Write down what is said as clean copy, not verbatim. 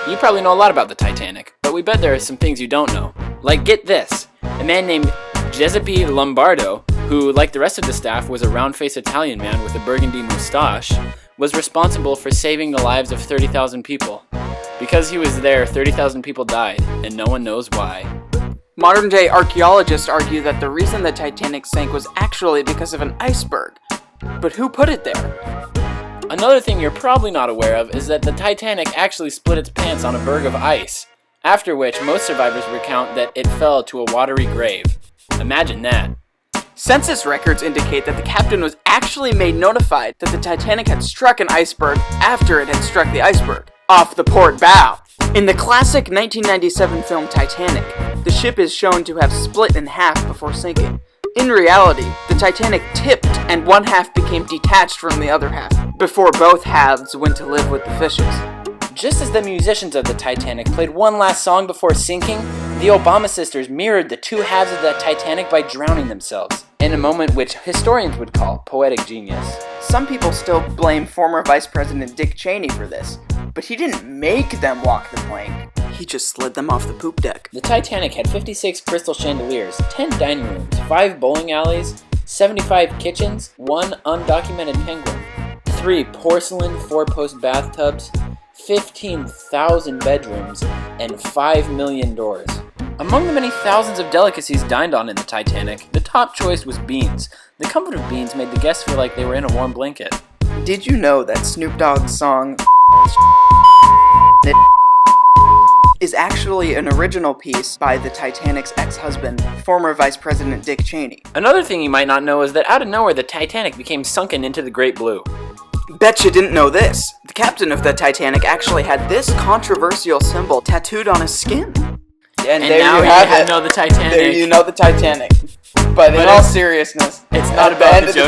You probably know a lot about the Titanic, but we bet there are some things you don't know. Like, get this. A man named Giuseppe Lombardo, who, like the rest of the staff, was a round-faced Italian man with a burgundy moustache, was responsible for saving the lives of 30,000 people. Because he was there, 30,000 people died, and no one knows why. Modern-day archaeologists argue that the reason the Titanic sank was actually because of an iceberg. But who put it there? Another thing you're probably not aware of is that the Titanic actually split its pants on a berg of ice, after which most survivors recount that it fell to a watery grave. Imagine that. Census records indicate that the captain was actually made notified that the Titanic had struck an iceberg after it had struck the iceberg, off the port bow. In the classic 1997 film Titanic, the ship is shown to have split in half before sinking. In reality, the Titanic tipped and one half became detached from the other half, before both halves went to live with the fishes. Just as the musicians of the Titanic played one last song before sinking, the Obama sisters mirrored the two halves of the Titanic by drowning themselves, in a moment which historians would call poetic genius. Some people still blame former Vice President Dick Cheney for this, but he didn't make them walk the plank. He just slid them off the poop deck. The Titanic had 56 crystal chandeliers, 10 dining rooms, 5 bowling alleys, 75 kitchens, 1 undocumented penguin, 3 porcelain 4-post bathtubs, 15,000 bedrooms, and 5 million doors. Among the many thousands of delicacies dined on in the Titanic, the top choice was beans. The comfort of beans made the guests feel like they were in a warm blanket. Did you know that Snoop Dogg's song is actually an original piece by the Titanic's ex-husband, former Vice President Dick Cheney? Another thing you might not know is that out of nowhere the Titanic became sunken into the Great Blue. Bet you didn't know this. The captain of the Titanic actually had this controversial symbol tattooed on his skin. And there now you know the Titanic. There you know the Titanic. But in all seriousness, it's not at about the end the of the joke. day,